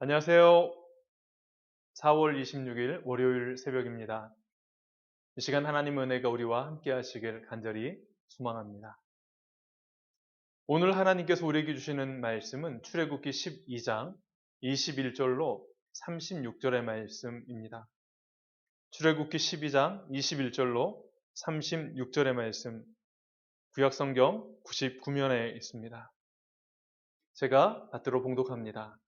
안녕하세요. 4월 26일 월요일 새벽입니다. 이 시간 하나님 은혜가 우리와 함께 하시길 간절히 소망합니다. 오늘 하나님께서 우리에게 주시는 말씀은 출애굽기 12장 21절로 36절의 말씀입니다. 출애굽기 12장 21절로 36절의 말씀, 구약성경 99면에 있습니다. 제가 받들어 봉독합니다.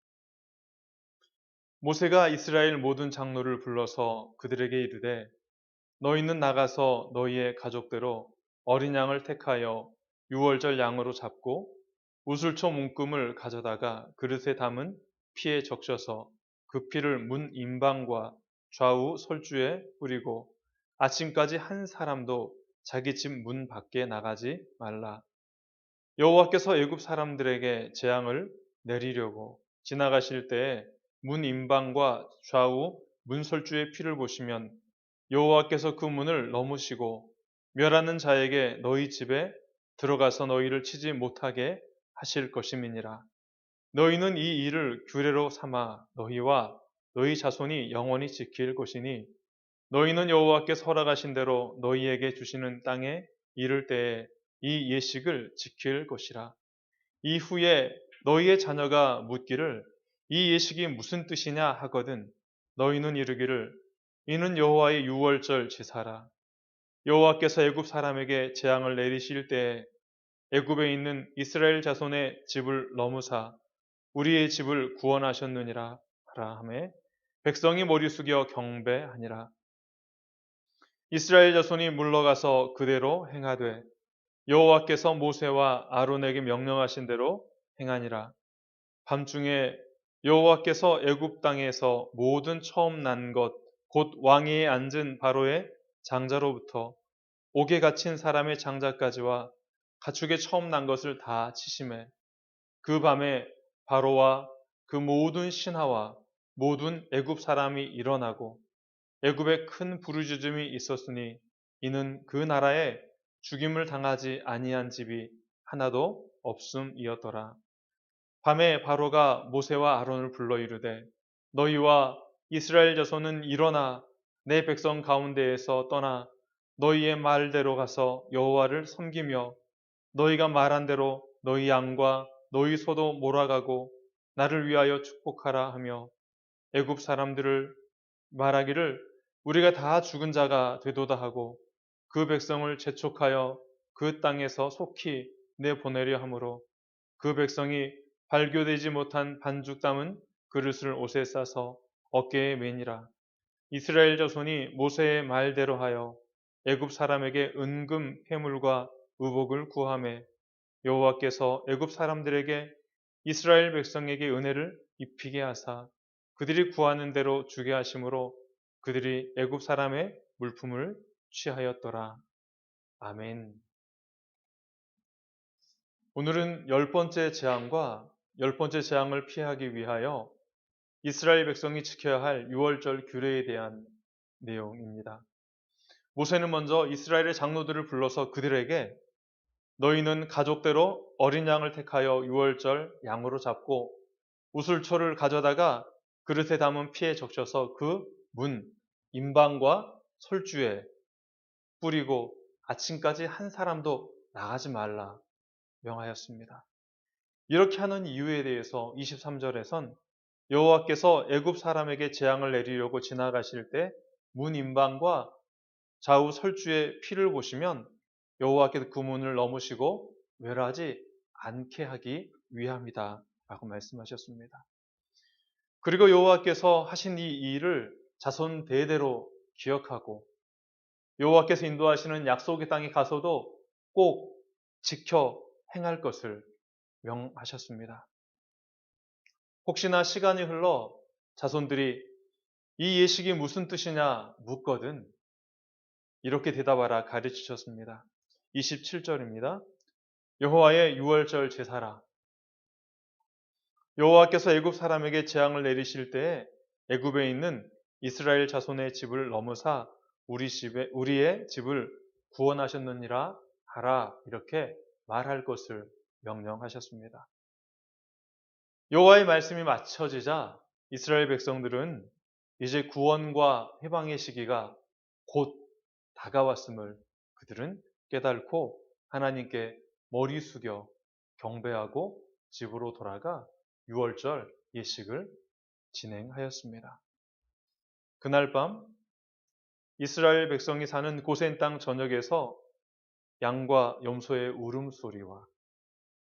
모세가 이스라엘 모든 장로를 불러서 그들에게 이르되 너희는 나가서 너희의 가족대로 어린 양을 택하여 유월절 양으로 잡고 우슬초 묶음을 가져다가 그릇에 담은 피에 적셔서 그 피를 문 임방과 좌우 설주에 뿌리고 아침까지 한 사람도 자기 집 문 밖에 나가지 말라. 여호와께서 애굽 사람들에게 재앙을 내리려고 지나가실 때에 문 임방과 좌우 문 설주의 피를 보시면 여호와께서 그 문을 넘으시고 멸하는 자에게 너희 집에 들어가서 너희를 치지 못하게 하실 것임이니라. 너희는 이 일을 규례로 삼아 너희와 너희 자손이 영원히 지킬 것이니 너희는 여호와께서 허락하신 대로 너희에게 주시는 땅에 이를 때에 이 예식을 지킬 것이라. 이후에 너희의 자녀가 묻기를 이 예식이 무슨 뜻이냐 하거든 너희는 이르기를 이는 여호와의 유월절 제사라. 여호와께서 애굽 사람에게 재앙을 내리실 때에 애굽에 있는 이스라엘 자손의 집을 넘으사 우리의 집을 구원하셨느니라 하라 하매 백성이 머리 숙여 경배하니라. 이스라엘 자손이 물러가서 그대로 행하되 여호와께서 모세와 아론에게 명령하신 대로 행하니라. 밤중에 여호와께서 애굽 땅에서 모든 처음 난 것 곧 왕위에 앉은 바로의 장자로부터 옥에 갇힌 사람의 장자까지와 가축의 처음 난 것을 다 치심해 그 밤에 바로와 그 모든 신하와 모든 애굽 사람이 일어나고 애굽에 큰 부르짖음이 있었으니 이는 그 나라에 죽임을 당하지 아니한 집이 하나도 없음이었더라. 밤에 바로가 모세와 아론을 불러 이르되 너희와 이스라엘 자손은 일어나 내 백성 가운데에서 떠나 너희의 말대로 가서 여호와를 섬기며 너희가 말한 대로 너희 양과 너희 소도 몰아가고 나를 위하여 축복하라 하며 애굽 사람들을 말하기를 우리가 다 죽은 자가 되도다 하고 그 백성을 재촉하여 그 땅에서 속히 내보내려 하므로 그 백성이 발교되지 못한 반죽 담은 그릇을 옷에 싸서 어깨에 매니라. 이스라엘 자손이 모세의 말대로 하여 애굽 사람에게 은금 패물과 의복을 구하매 여호와께서 애굽 사람들에게 이스라엘 백성에게 은혜를 입히게 하사 그들이 구하는 대로 주게 하심으로 그들이 애굽 사람의 물품을 취하였더라. 아멘. 오늘은 열 번째 재앙과 열 번째 재앙을 피하기 위하여 이스라엘 백성이 지켜야 할 유월절 규례에 대한 내용입니다. 모세는 먼저 이스라엘의 장로들을 불러서 그들에게 너희는 가족대로 어린 양을 택하여 유월절 양으로 잡고 우슬초를 가져다가 그릇에 담은 피에 적셔서 그 문, 임방과 솔주에 뿌리고 아침까지 한 사람도 나가지 말라 명하였습니다. 이렇게 하는 이유에 대해서 23절에선 여호와께서 애굽 사람에게 재앙을 내리려고 지나가실 때 문 임방과 좌우 설주의 피를 보시면 여호와께서 그 문을 넘으시고 멸하지 않게 하기 위함이다 라고 말씀하셨습니다. 그리고 여호와께서 하신 이 일을 자손 대대로 기억하고 여호와께서 인도하시는 약속의 땅에 가서도 꼭 지켜 행할 것을 명하셨습니다. 혹시나 시간이 흘러 자손들이 이 예식이 무슨 뜻이냐 묻거든 이렇게 대답하라 가르치셨습니다. 27절입니다. 여호와의 유월절 제사라. 여호와께서 애굽 사람에게 재앙을 내리실 때에 애굽에 있는 이스라엘 자손의 집을 넘으사 우리의 집을 구원하셨느니라 하라 이렇게 말할 것을 명령하셨습니다. 여호와의 말씀이 마쳐지자 이스라엘 백성들은 이제 구원과 해방의 시기가 곧 다가왔음을 그들은 깨닫고 하나님께 머리 숙여 경배하고 집으로 돌아가 유월절 예식을 진행하였습니다. 그날 밤 이스라엘 백성이 사는 고센 땅 전역에서 양과 염소의 울음소리와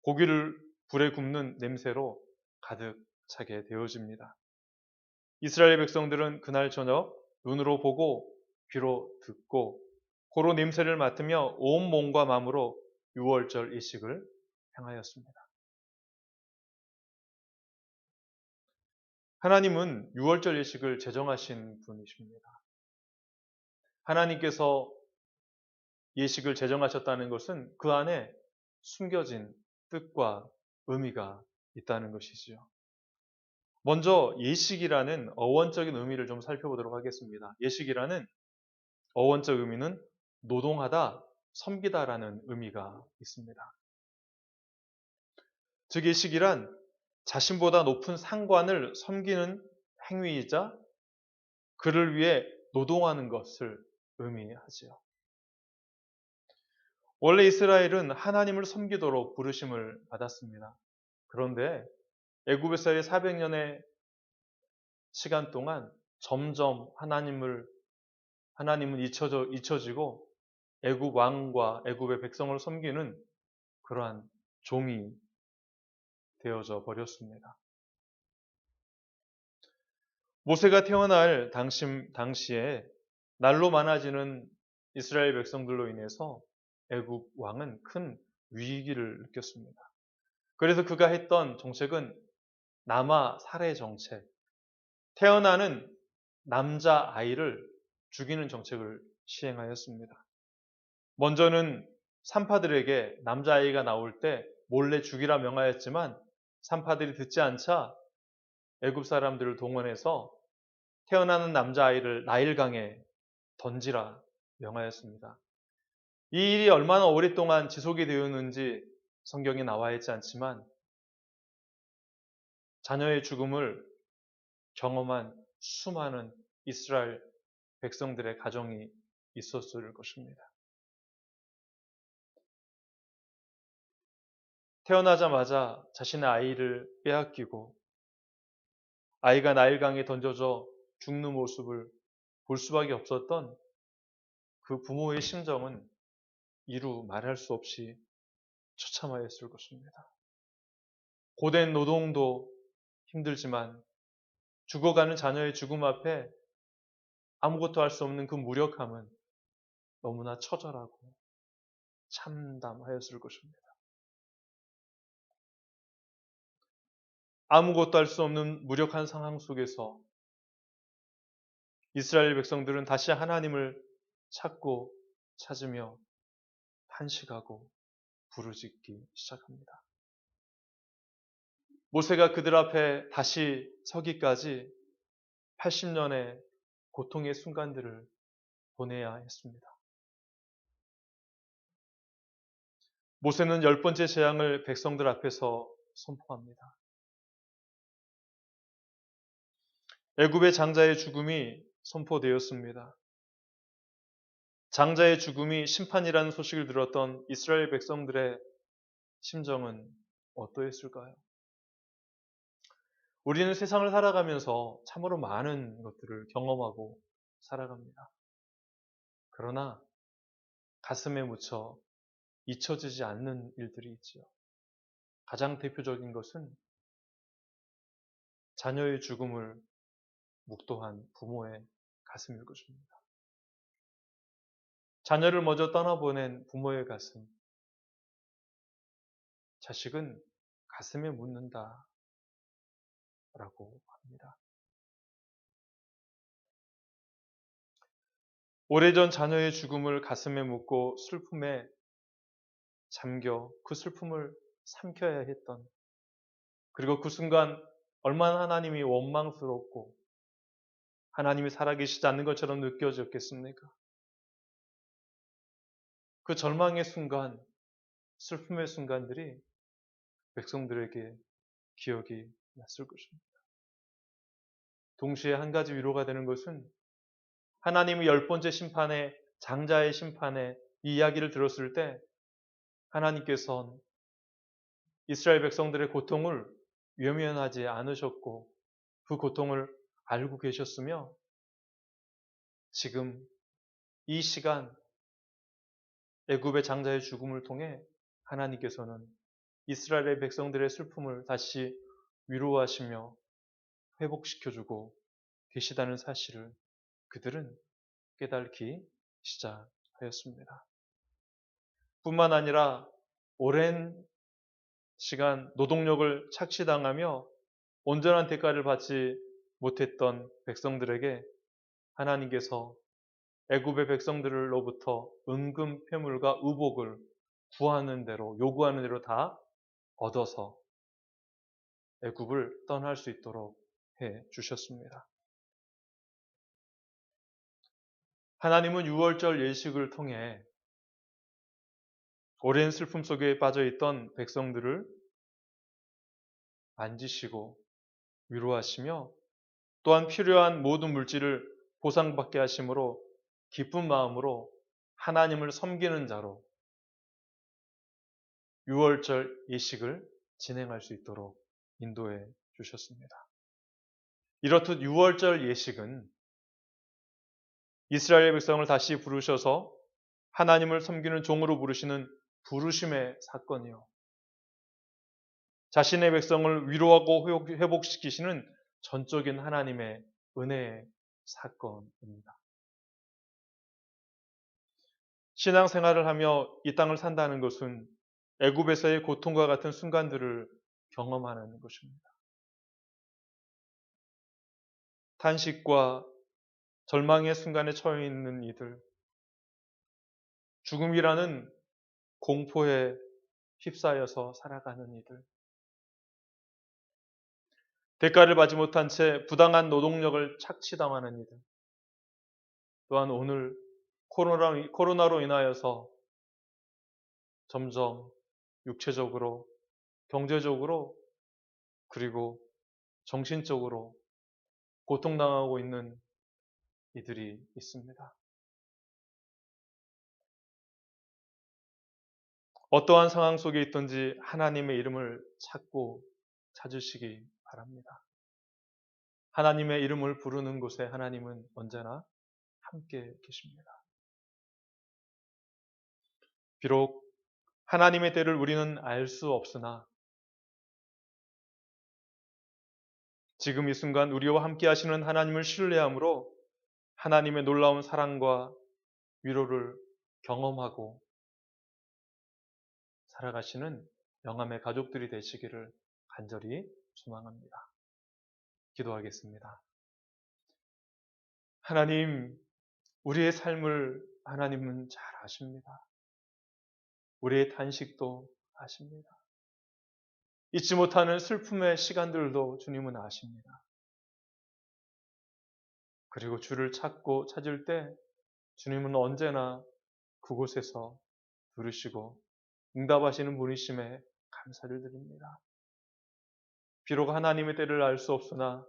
고기를 불에 굽는 냄새로 가득 차게 되어집니다. 이스라엘 백성들은 그날 저녁 눈으로 보고 귀로 듣고 고로 냄새를 맡으며 온 몸과 마음으로 유월절 예식을 행하였습니다. 하나님은 유월절 예식을 제정하신 분이십니다. 하나님께서 예식을 제정하셨다는 것은 그 안에 숨겨진 뜻과 의미가 있다는 것이지요. 먼저 예식이라는 어원적인 의미를 좀 살펴보도록 하겠습니다. 예식이라는 어원적 의미는 노동하다, 섬기다라는 의미가 있습니다. 즉 예식이란 자신보다 높은 상관을 섬기는 행위이자 그를 위해 노동하는 것을 의미하지요. 원래 이스라엘은 하나님을 섬기도록 부르심을 받았습니다. 그런데 애굽에서의 400년의 시간 동안 점점 하나님은 잊혀지고 애굽 왕과 애굽의 백성을 섬기는 그러한 종이 되어져 버렸습니다. 모세가 태어날 당시에 날로 많아지는 이스라엘 백성들로 인해서 애굽 왕은 큰 위기를 느꼈습니다. 그래서 그가 했던 정책은 남아 살해 정책, 태어나는 남자 아이를 죽이는 정책을 시행하였습니다. 먼저는 산파들에게 남자아이가 나올 때 몰래 죽이라 명하였지만 산파들이 듣지 않자 애굽 사람들을 동원해서 태어나는 남자아이를 나일강에 던지라 명하였습니다. 이 일이 얼마나 오랫동안 지속이 되었는지 성경에 나와 있지 않지만 자녀의 죽음을 경험한 수많은 이스라엘 백성들의 가정이 있었을 것입니다. 태어나자마자 자신의 아이를 빼앗기고 아이가 나일강에 던져져 죽는 모습을 볼 수밖에 없었던 그 부모의 심정은 이루 말할 수 없이 처참하였을 것입니다. 고된 노동도 힘들지만 죽어가는 자녀의 죽음 앞에 아무것도 할 수 없는 그 무력함은 너무나 처절하고 참담하였을 것입니다. 아무것도 할 수 없는 무력한 상황 속에서 이스라엘 백성들은 다시 하나님을 찾고 찾으며 탄식하고 부르짖기 시작합니다. 모세가 그들 앞에 다시 서기까지 80년의 고통의 순간들을 보내야 했습니다. 모세는 10번째 재앙을 백성들 앞에서 선포합니다. 애굽의 장자의 죽음이 선포되었습니다. 장자의 죽음이 심판이라는 소식을 들었던 이스라엘 백성들의 심정은 어떠했을까요? 우리는 세상을 살아가면서 참으로 많은 것들을 경험하고 살아갑니다. 그러나 가슴에 묻혀 잊혀지지 않는 일들이 있지요. 가장 대표적인 것은 자녀의 죽음을 묵도한 부모의 가슴일 것입니다. 자녀를 먼저 떠나보낸 부모의 가슴. 자식은 가슴에 묻는다 라고 합니다. 오래전 자녀의 죽음을 가슴에 묻고 슬픔에 잠겨 그 슬픔을 삼켜야 했던, 그리고 그 순간 얼마나 하나님이 원망스럽고 하나님이 살아계시지 않는 것처럼 느껴졌겠습니까? 그 절망의 순간, 슬픔의 순간들이 백성들에게 기억이 났을 것입니다. 동시에 한 가지 위로가 되는 것은 하나님의 열 번째 심판에 장자의 심판에 이 이야기를 들었을 때 하나님께서는 이스라엘 백성들의 고통을 외면하지 않으셨고 그 고통을 알고 계셨으며 지금 이 시간 애굽의 장자의 죽음을 통해 하나님께서는 이스라엘의 백성들의 슬픔을 다시 위로하시며 회복시켜주고 계시다는 사실을 그들은 깨닫기 시작하였습니다. 뿐만 아니라 오랜 시간 노동력을 착취당하며 온전한 대가를 받지 못했던 백성들에게 하나님께서 애굽의 백성들로부터 은금 패물과 의복을 구하는 대로 요구하는 대로 다 얻어서 애굽을 떠날 수 있도록 해 주셨습니다. 하나님은 유월절 예식을 통해 오랜 슬픔 속에 빠져 있던 백성들을 만지시고 위로하시며 또한 필요한 모든 물질을 보상받게 하심으로 기쁜 마음으로 하나님을 섬기는 자로 유월절 예식을 진행할 수 있도록 인도해 주셨습니다. 이렇듯 유월절 예식은 이스라엘 백성을 다시 부르셔서 하나님을 섬기는 종으로 부르시는 부르심의 사건이요. 자신의 백성을 위로하고 회복시키시는 전적인 하나님의 은혜의 사건입니다. 신앙생활을 하며 이 땅을 산다는 것은 애굽에서의 고통과 같은 순간들을 경험하는 것입니다. 탄식과 절망의 순간에 처해 있는 이들, 죽음이라는 공포에 휩싸여서 살아가는 이들, 대가를 받지 못한 채 부당한 노동력을 착취당하는 이들, 또한 오늘 코로나로 인하여서 점점 육체적으로, 경제적으로, 그리고 정신적으로 고통당하고 있는 이들이 있습니다. 어떠한 상황 속에 있든지 하나님의 이름을 찾으시기 바랍니다. 하나님의 이름을 부르는 곳에 하나님은 언제나 함께 계십니다. 비록 하나님의 때를 우리는 알 수 없으나 지금 이 순간 우리와 함께 하시는 하나님을 신뢰함으로 하나님의 놀라운 사랑과 위로를 경험하고 살아가시는 영함의 가족들이 되시기를 간절히 소망합니다. 기도하겠습니다. 하나님, 우리의 삶을 하나님은 잘 아십니다. 우리의 탄식도 아십니다. 잊지 못하는 슬픔의 시간들도 주님은 아십니다. 그리고 주를 찾을 때 주님은 언제나 그곳에서 부르시고 응답하시는 분이심에 감사를 드립니다. 비록 하나님의 때를 알 수 없으나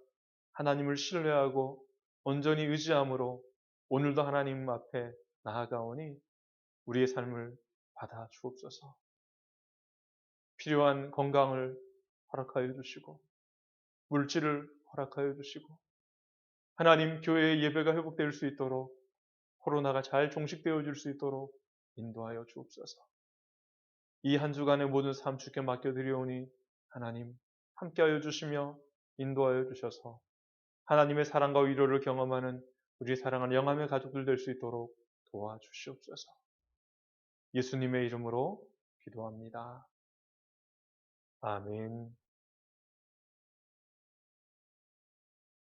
하나님을 신뢰하고 온전히 의지함으로 오늘도 하나님 앞에 나아가오니 우리의 삶을 받아 주옵소서. 필요한 건강을 허락하여 주시고 물질을 허락하여 주시고 하나님 교회의 예배가 회복될 수 있도록 코로나가 잘 종식되어질 수 있도록 인도하여 주옵소서. 이 한 주간의 모든 삶 주께 맡겨드리오니 하나님 함께하여 주시며 인도하여 주셔서 하나님의 사랑과 위로를 경험하는 우리 사랑하는 영함의 가족들 될 수 있도록 도와주시옵소서. 예수님의 이름으로 기도합니다. 아멘.